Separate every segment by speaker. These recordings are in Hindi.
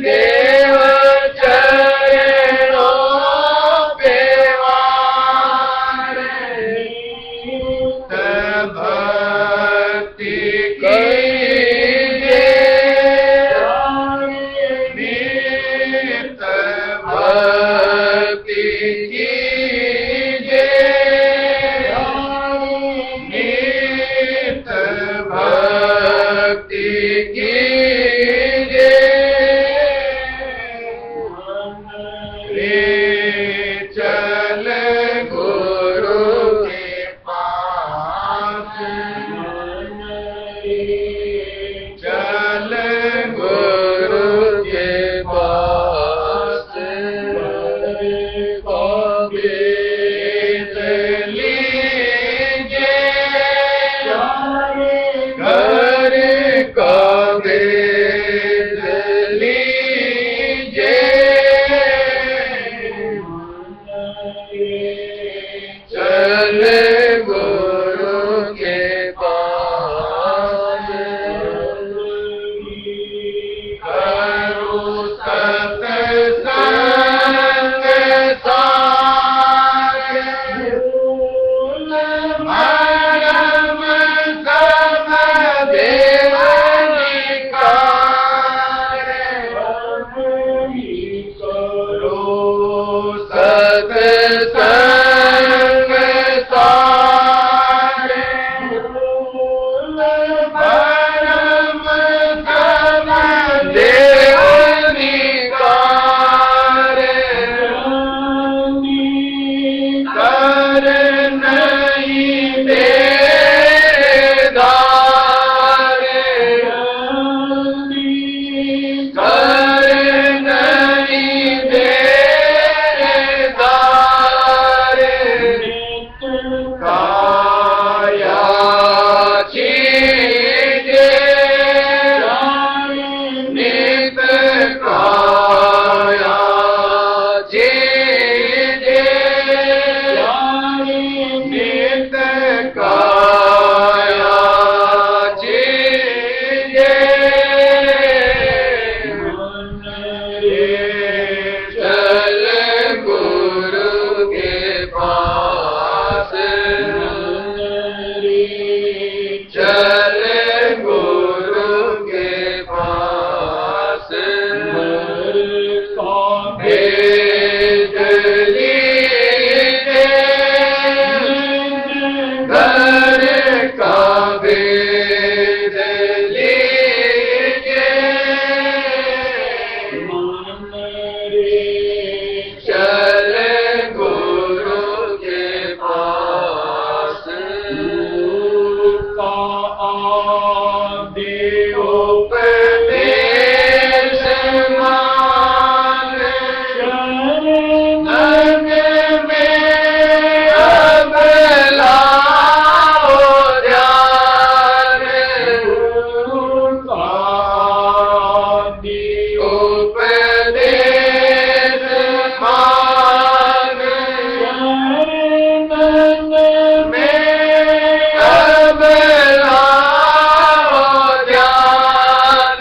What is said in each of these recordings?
Speaker 1: देव चरणों पे भक्ति कीजिए, नित भक्ति कीजिए, नित भक्ति कीजिए। चल गुरु के पास, चल गुरु के पास, वेद लीजिए, घर का वेद लीजिए, चल गुरु के पास, करो सत्संग सार, मरम सम देव निकार, करो सत्संग सार, मरम सम देव निकार, कर नहीं बेदार, कर नहीं बेदार, काया चीजे, नित काया चीजे, नित काया चीजे, चल गुरु के पास, चल गुरु के पास, वेद लीजिए, घर का वेद लीजिए, चल गुरु के पास, उपदेश मान, शरण में अब लाओ ध्यान, उपदेश मान, शरण में अब लाओ ध्यान,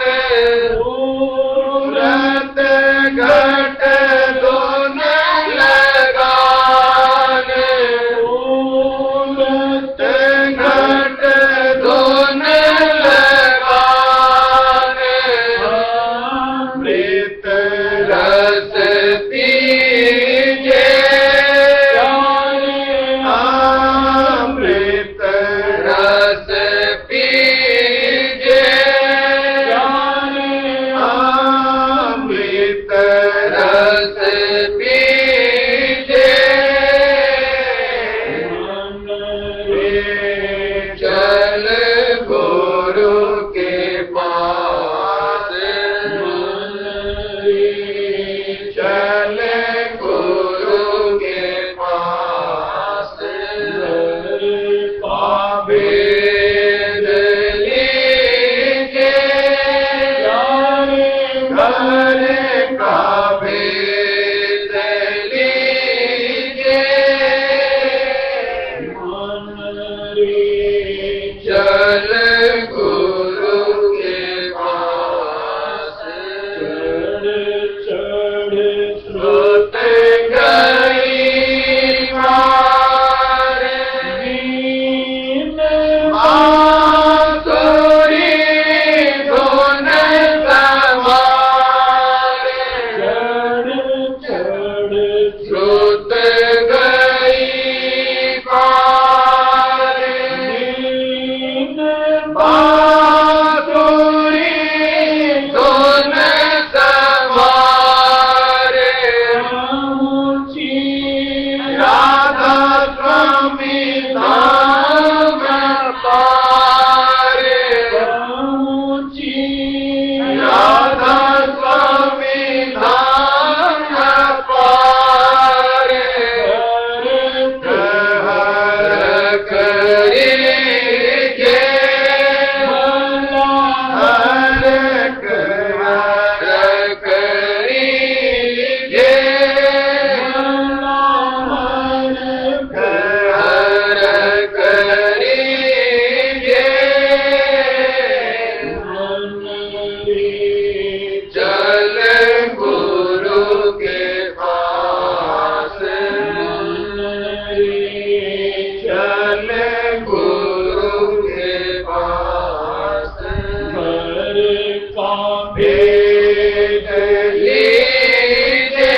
Speaker 1: भेद लीजिए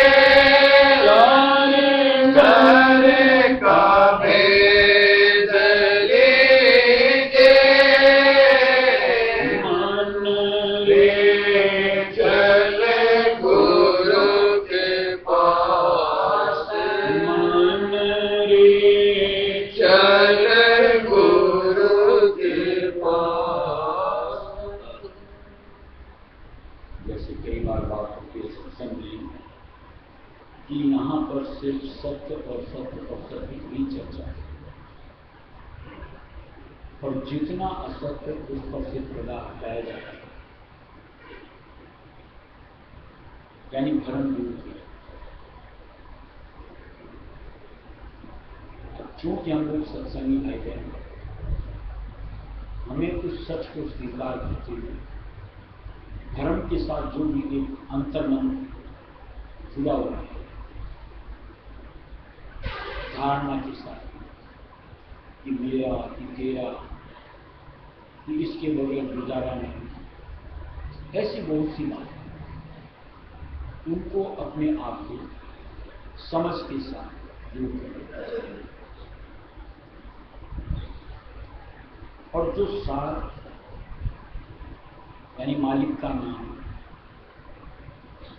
Speaker 1: घर का भेद लीजिए मन ले चले गुरु के पास मन रे चले गुरु के पास।
Speaker 2: जैसे कई बार बात होती है सत्संग में कि यहाँ पर सिर्फ सत्य और सत्य और सत्य की चर्चा है और जितना असत्य उस पर से पर्दा हटाया जाता है, यानी भ्रम दूर किया। चूंकि हम लोग सत्संगी भाई बहन हमें उस सच को स्वीकार करते हुए धर्म के साथ जो भी एक अंतर्मन जुड़ा हुआ है धारणा के साथ कि मेरा कि तेरा कि इसके बगैर गुजारा नहीं, ऐसी बहुत सी बातें उनको अपने आप को समझ के साथ दूर करें और जो सार यानी मालिक का नाम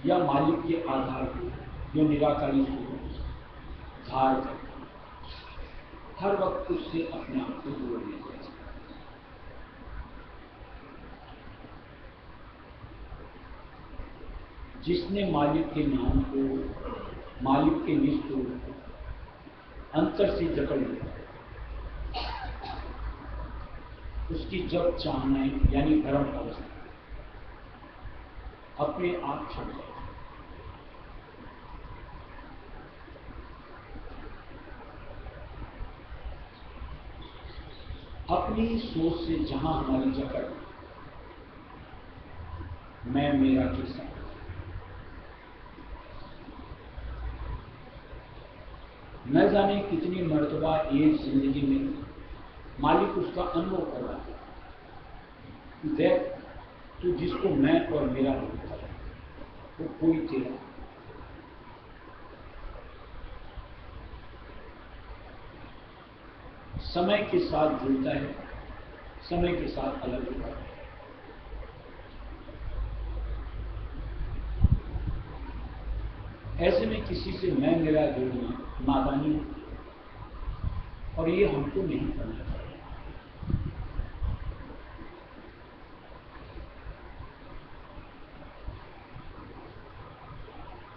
Speaker 2: या मालिक के आधार को जो निराकारी स्वरूप धार करता हर वक्त उससे अपने आप को जोड़ लेते हैं। जिसने मालिक के नाम को मालिक के निज स्वरूप को अंतर से जकड़ लिया उसकी जब चाहना यानी भ्रम अवस्था अपने आप छट जाए। अपनी सोच से जहां हमारी जकड़ मैं मेरा के साथ न जाने कितनी मर्तबा एक जिंदगी में मालिक उसका अनुभव कर रहा है। देख तो जिसको मैं और मेरा होता है वो कोई तेरा समय के साथ जुड़ता है, समय के साथ अलग होता है। ऐसे में किसी से मैं मेरा जोड़ना नादानी है और ये हमको नहीं करना चाहिए।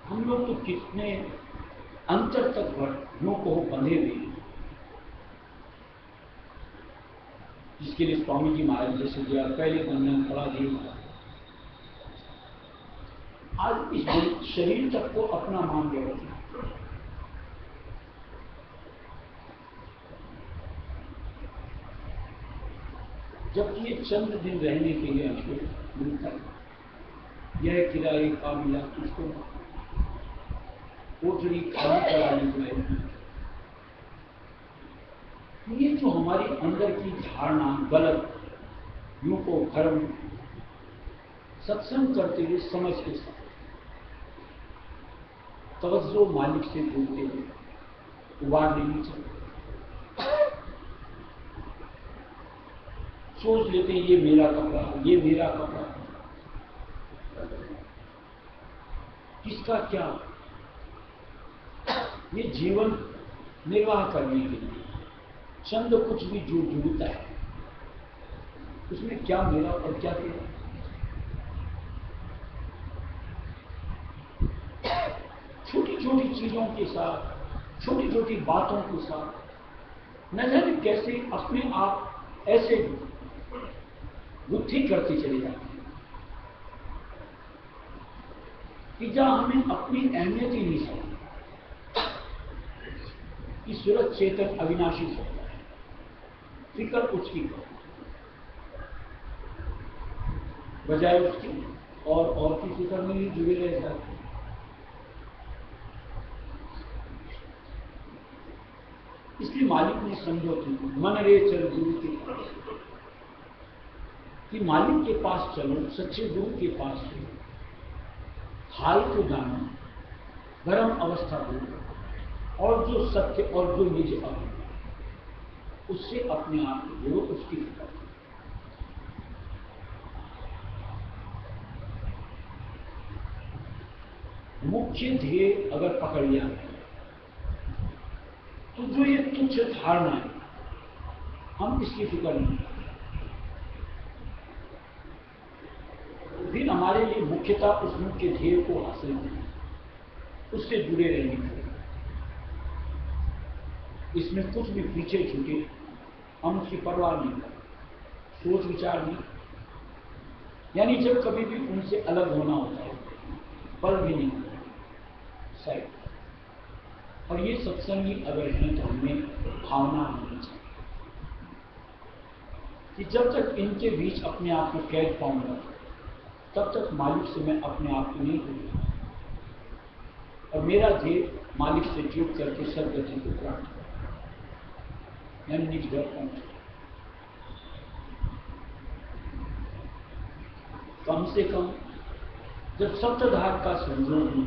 Speaker 2: हम लोग तो कितने अंतर तक यूं को बंधे हुए हैं, जिसके लिए स्वामी जी महाराज जैसे दिया पहले बंधन पड़ा दिए आज इस शरीर तक को अपना मान गए। जबकि ये चंद दिन रहने के लिए हमको मिलता है, यह किराए का मिला उसको कोठरी खाली करानी पड़ेगी। ये जो हमारी अंदर की धारणा गलत यूं को भ्रम सत्संग करते हुए समझ के साथ तवज्जो मालिक से जुड़ते हुए उबार लेनी चाहिए। सोच लेते हैं ये मेरा कपड़ा, ये मेरा कपड़ा, किसका क्या? ये जीवन निर्वाह करने के लिए चंद कुछ भी जो जुड़ता है उसमें क्या मेरा और क्या तेरा? छोटी छोटी चीजों के साथ, छोटी छोटी बातों के साथ न जाने कैसे अपने आप ऐसे बुद्धि करते चले जाते हैं कि जहां हमें अपनी अहमियत ही नहीं समझ कि सूरज चेतन अविनाशी होता है, फिक्र उसकी बजाय उसकी और की फिक्र में ही जुड़े रह जाते हैं। इसलिए मालिक ने समझौती मन रे चल गुरु के कि मालिक के पास चलो, सच्चे गुरु के पास चलो, हाल को जानो, भ्रम अवस्था दूर, और जो सत्य और जो निज अभिमान, उससे अपने आप को जोड़ो, उसकी फिक्र। मुख्य ध्येय अगर पकड़ लिया तो जो ये तुच्छ धारणा है, हम इसकी फिक्र नहीं, फिर हमारे लिए मुख्यता उस मुख्य ध्येय को हासिल करना, उससे जुड़े रहने की। इसमें कुछ भी पीछे छूटे हम उसकी परवाह नहीं करें, सोच विचार नहीं, यानी जब कभी भी उनसे अलग होना होता है पल भी नहीं साइड। और ये सत्संगी अगर हैं तो हमें भावना होनी चाहिए कि जब तक इनके बीच अपने आप को कैद पाऊंगा तब तक मालिक से मैं अपने आप को नहीं भूलूंगा, और मेरा ध्येय मालिक से जुड़ करके सदगति को प्राप्त करना, यानी निज घर पहुंचना। कम से कम जब सप्तधार का संयोग नहीं,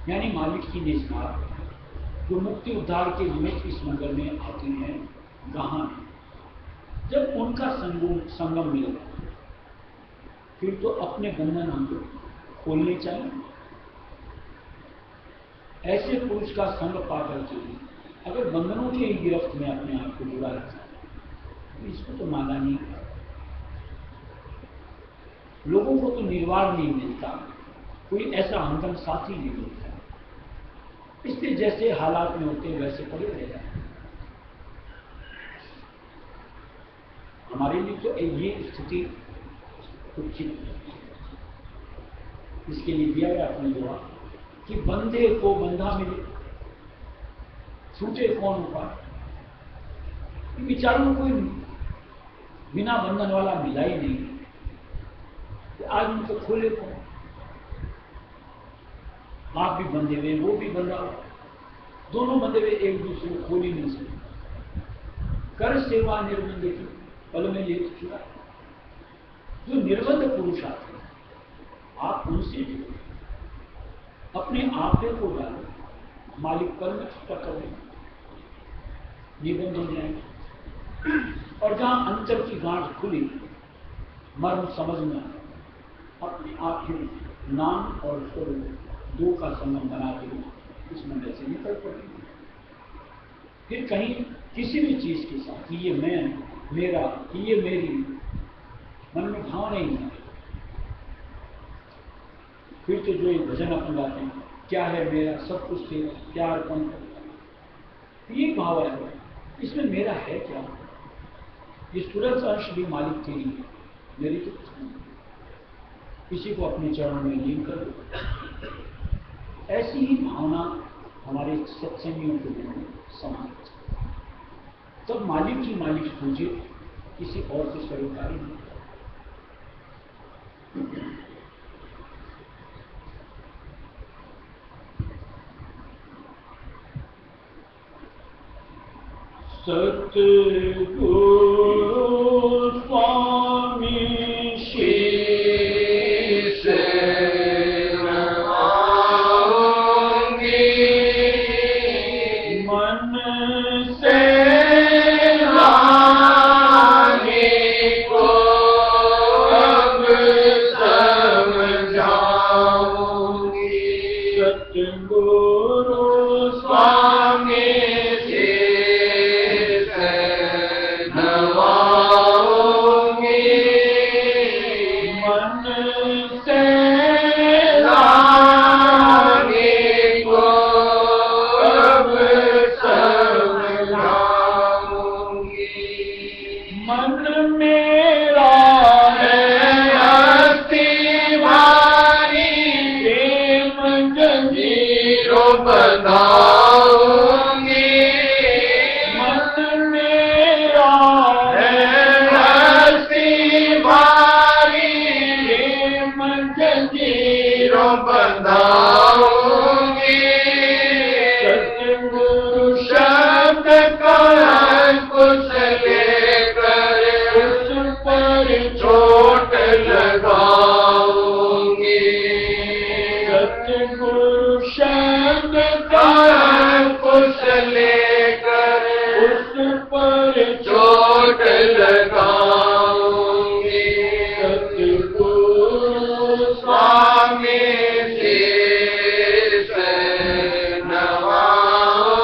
Speaker 2: यानी मालिक की निस्मार जो मुक्ति उद्धार के निमित्त इस मंदिर में आती हैं गहन, जब उनका संगम मिलेगा फिर तो अपने बंधन हमको खोलने चाहिए। ऐसे पुरुष का संग पाकर के अगर बंधनों के गिरफ्त में अपने आप को जुड़ा रखता है तो इसको तो माना नहीं। लोगों को तो निर्वाण नहीं मिलता, कोई ऐसा हमदम साथी नहीं मिलता, इसलिए जैसे हालात में होते हैं वैसे पड़े रह जाते। हमारे लिए तो ये स्थिति उचित, इसके लिए दिया गया अपने दुआ कि बंधे को बंधा मिले, छूटे कौन उपाय। विचारों कोई बिना बंधन वाला मिला ही नहीं, आज उनको खोले कौन। आप भी बंधे हुए, वो भी बंधा हुआ, दोनों बंधे हुए, एक दूसरे को खोल ही नहीं सकते। कर सेवा निर्बंध की पल में ले चुका। जो निर्बंध पुरुष आते हैं आप उनसे जुड़ो, अपने आपे को डालो, मालिक पल में छुट्टा कर देंगे, निबंध हो जाएंगे। और जहां अंतर की गांठ खुली, मर्म समझ में अपने आप ही नाम और स्वरूप दो का संगम बना के इस मंदिर से निकल पड़ेंगे। फिर कहीं किसी भी चीज के साथ कि ये मैं, मेरा, कि ये मेरी, मन में भाव नहीं है। फिर तो जो ये भजन अपन गाते हैं, क्या है मेरा सब कुछ तेरा, क्या अर्पण करता, ये भाव है। इसमें मेरा है क्या? ये सूरज अंश भी मालिक तेरी है, मेरी तो कुछ नहीं। किसी को अपने चरणों में लीन कर दो। ऐसी ही भावना हमारे सत्संगियों के लिए समान, तब मालिक की मालिक पूजे, किसी और से स्वीकारी नहीं। सतगुरु स्वामी शीश
Speaker 1: सतगुरु शब्द का कुछ लेकर लेकर
Speaker 2: उस पर
Speaker 1: चोट लगाऊंगी।
Speaker 2: सतगुरु
Speaker 1: स्वामी शीश नवाऊंगी।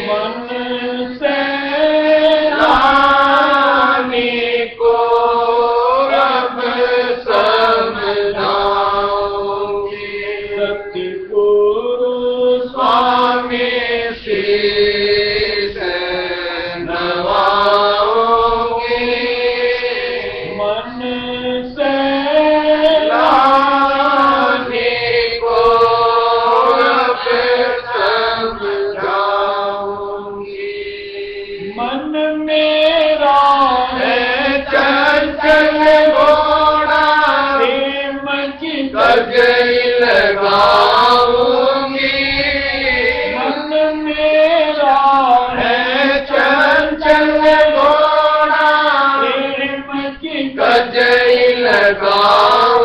Speaker 2: मन से
Speaker 1: रानी को अब समझाऊंगी।
Speaker 2: सतगुरु
Speaker 1: स्वामी शीश नवाऊंगी।
Speaker 2: मन से
Speaker 1: रानी को अब समझाऊंगी।
Speaker 2: मन मेरा
Speaker 1: है चंचल घोड़ा
Speaker 2: प्रेम की
Speaker 1: गजई लगाऊंगी।
Speaker 2: मन मेरा
Speaker 1: है चंचल घोड़ा
Speaker 2: प्रेम की
Speaker 1: गजई लगाऊंगी।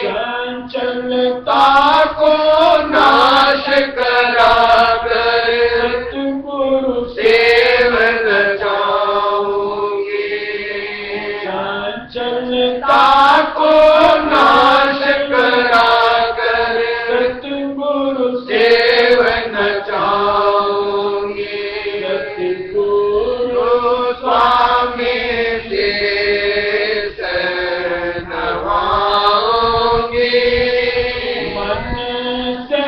Speaker 2: चंचलता
Speaker 1: को नाश करा कर
Speaker 2: सतगुरु
Speaker 1: सेवन चाहूंगी।
Speaker 2: चंचलता
Speaker 1: को नाश करा कर
Speaker 2: सतगुरु
Speaker 1: सेवन चाहूंगी।
Speaker 2: सतगुरु
Speaker 1: स्वामी शीश नवाऊंगी।
Speaker 2: मन से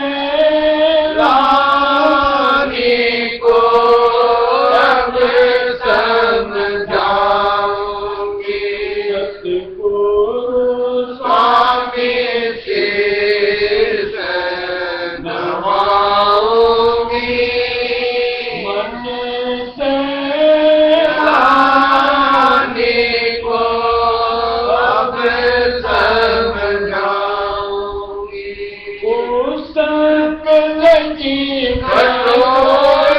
Speaker 1: रानी को अब समझाऊंगी।
Speaker 2: सतगुरु
Speaker 1: स्वामी शीश नवाऊंगी।
Speaker 2: मन से
Speaker 1: रानी को अब समझाऊंगी।
Speaker 2: सकल की
Speaker 1: कठोर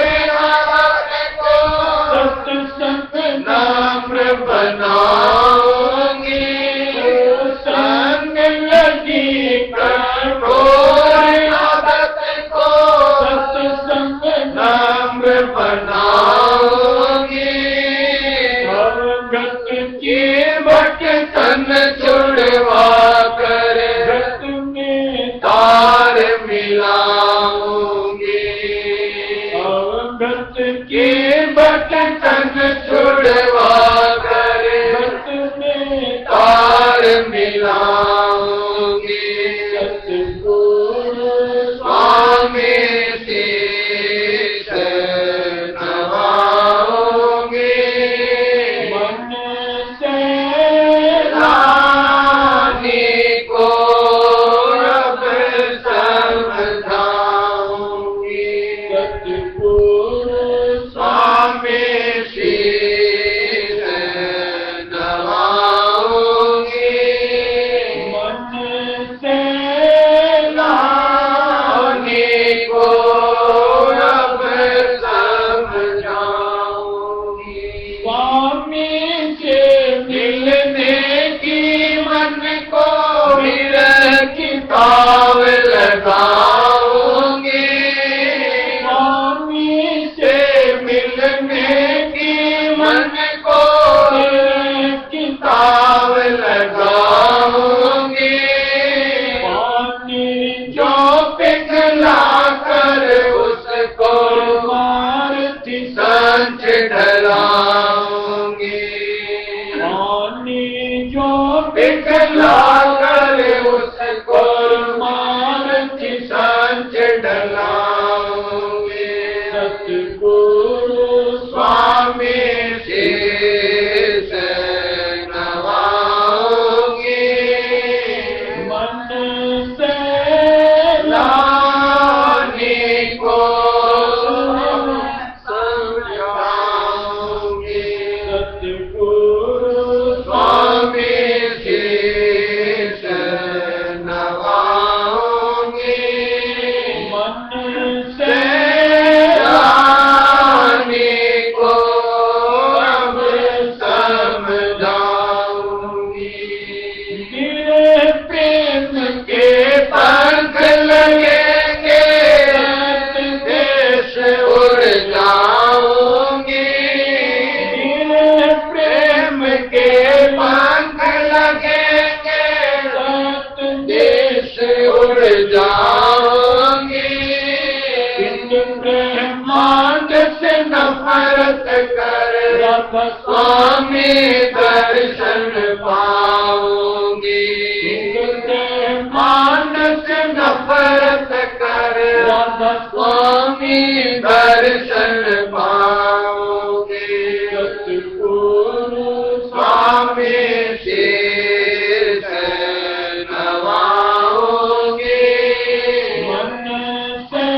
Speaker 1: को
Speaker 2: सत्संग
Speaker 1: नम्र बनाऊंगी।
Speaker 2: संग लगी
Speaker 1: कठोर आदत को
Speaker 2: सत्संग
Speaker 1: नम्र बनाऊंगी।
Speaker 2: भगत
Speaker 1: की बटन छुड़वा कर
Speaker 2: गत में
Speaker 1: तार मिलाऊंगी।
Speaker 2: अवगत
Speaker 1: की बटन छुड़वा कर
Speaker 2: गत में
Speaker 1: तार मिलाऊंगी।
Speaker 2: सतगुरु
Speaker 1: स्वामी शीश नवाऊंगी।
Speaker 2: मन से
Speaker 1: रानी को अब समझाऊंगी।
Speaker 2: सतगुरु
Speaker 1: स्वामी शीश नवाऊंगी।
Speaker 2: मन से
Speaker 1: रानी को अब समझाऊंगी।
Speaker 2: स्वामी से
Speaker 1: मिलने की मन को विरह की ताव लगाऊंगी।
Speaker 2: स्वामी
Speaker 1: से मिलने की मन को
Speaker 2: की
Speaker 1: ताव लगाऊंगी।
Speaker 2: पानी
Speaker 1: जो पिघला कर उसको
Speaker 2: मारती
Speaker 1: संच ढलाऊंगी।
Speaker 2: पानी जो
Speaker 1: पिघला कर उसको
Speaker 2: मारती
Speaker 1: संच ढलाऊंगी।
Speaker 2: सतगुरु
Speaker 1: स्वामी शीश नवाऊंगी।
Speaker 2: मन से
Speaker 1: रानी को समझाऊंगी।
Speaker 2: सतगुरु
Speaker 1: स्वामी शीश नवाऊंगी।
Speaker 2: मन से
Speaker 1: रानी को अब समझाऊंगी।
Speaker 2: मेरे प्रेम
Speaker 1: के पंख लगेंगे के पंख लगेंगे देश उड़ जाओगे। ब्रह्मांड से नफरत कर स्वामी दर्शन पाओगे। ब्रह्मांड से नफरत कर स्वामी दर्शन पाओगे। सतगुरु स्वामी शीश नवाओगे। मन से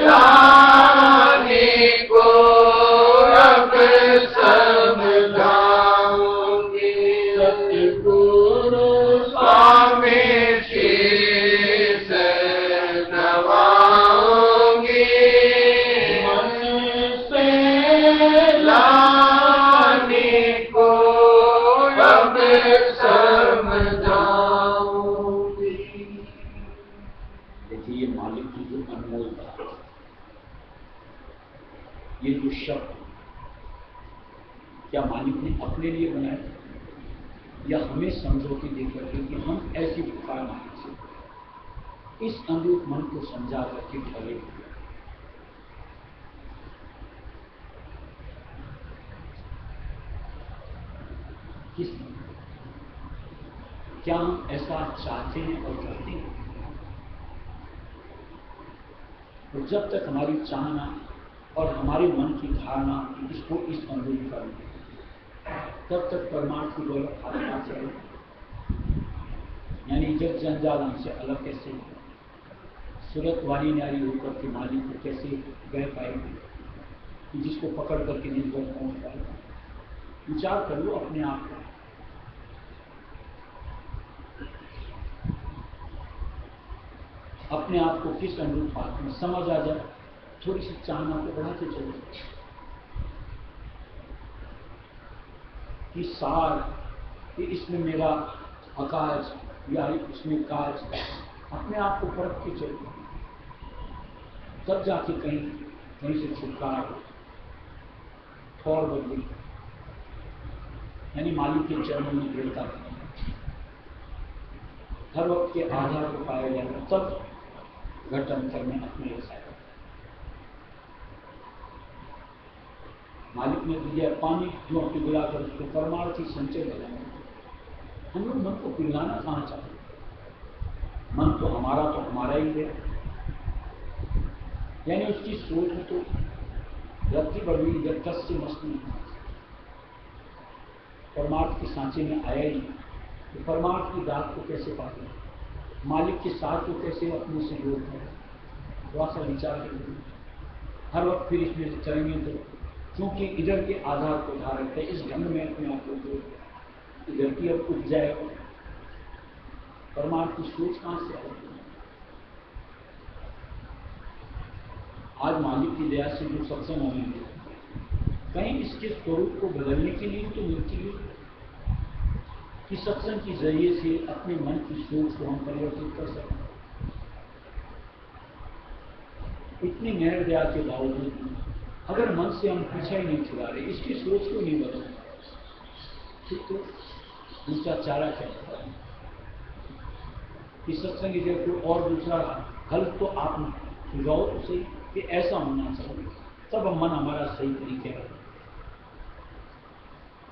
Speaker 1: रानी को अब समझाओगे। सतगुरु स्वामी शीश नवाओगे। मन से रानी को अब समझाओगे।
Speaker 2: देखिए ये मालिक की जो अनमोल बात, ये जो शब्द क्या मालिक ने अपने लिए बनाए या हमें समझौती देकर के कि हम ऐसी पुकार मालिक से इस अनुरूप मन को समझा करके ठहरे। किस क्या हम ऐसा चाहते हैं और करते हैं? और जब तक हमारी चाहना और हमारे मन की धारणा इसको इस अनुरूप करें, तब तक परमार्थ की दौलत हाथ ना चले। यानी जब जंजाल हमसे अलग कैसे सूरत वाली न्यारी होकर के मालिक को कैसे बह पाएगी कि जिसको पकड़ करके निज पर पहुंच पाएगा। विचार कर लो अपने आप को। अपने आप को किस अनुरूप बात में समझ आ जाए, थोड़ी सी चाहना को बढ़ाते चलो कि सार कि इसमें मेरा अकाज या इसमें काज, अपने आप को परख के चलो, तब जाके कहीं कहीं से छुटकारा हो और बदली। यानी मालिक के चरणों में गिरता हर वक्त के आधार को पाया जाएगा, तब घट अंतर में अपने रसायन। मालिक ने दिया पानी जो पिघलाकर उसको परमार्थी संचय लगाएंगे। हम लोग मन को पिघलाना कहाँ चाहते? मन तो हमारा ही है। यानी उसकी सोच में तो रत्ती बढ़ी जब तस से मस्ती परमार्थ के सांचे में आया ही, तो परमार्थ की दात को कैसे पाते, मालिक के साथ को कैसे अपने से जोड़ते हैं, थोड़ा सा विचार करेंगे। हर वक्त फिर इसमें चलेंगे तो क्योंकि इधर के आधार को धारण है, इस ढंग में अपने आप को जोड़ इधर की अब उठ जाएगा, परमार्थ की सोच कहां से आएगी? आज मालिक की दया से जो सत्संग होने कहीं इसके स्वरूप को बदलने के लिए तो मिलती है कि सत्संग के जरिए से अपने मन की सोच को हम परिवर्तित कर सकते हैं। इतनी मेहर दया के बावजूद अगर मन से हम पीछा ही नहीं छुड़ा रहे, इसकी सोच को नहीं बदल, ठीक तो दूसरा चारा क्या है कि सत्संग की जगह कोई और दूसरा हल तो आप सुझाओ तो सही कि ऐसा होना चाहिए, तब मन हमारा सही तरीके है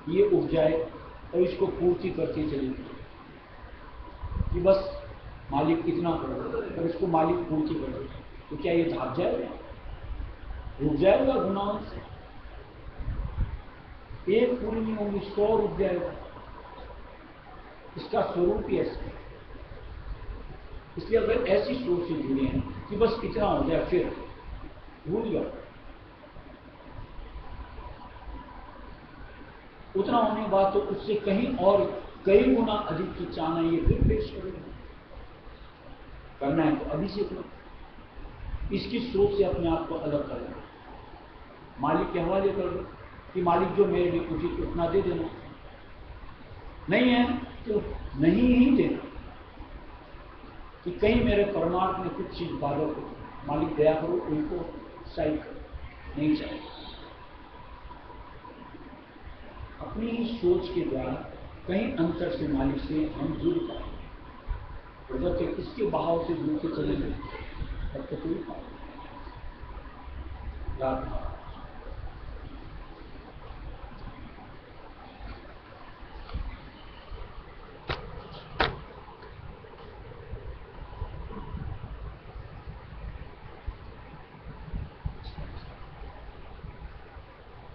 Speaker 2: ये उठ जाए और इसको पूर्ति करके चले कि बस मालिक इतना करो और इसको मालिक पूर्ति करो, तो क्या ये भाग जाएगा, रुक जाएगा गुनाहों से? एक पूरी नहीं होगी, 100 रुक जाएगा। इसका स्वरूप ही ऐसा है। इसलिए अगर ऐसी सोच से जुड़े हैं कि बस इतना हो जाए, फिर भूल जाओ, उतना होने के बाद तो उससे कहीं और कई गुना अधिक की चाहना ये फिर पेश करेगा। करना है तो अभी से करो, इसकी सोच से अपने आप को अलग कर लो, मालिक के हवाले कर दो कि मालिक जो मेरे लिए उचित उतना दे देना, नहीं है तो नहीं ही देना कि कहीं मेरे परमार्थ में कुछ चीज बाधक हो, मालिक दया करो उनको साइड करो, नहीं चाहिए। अपनी ही सोच के द्वारा कहीं अंतर से मालिक से हम जुड़ पाए, और जब तक इसके बहाव से जुड़ के चलेंगे तब तक कोई पाए।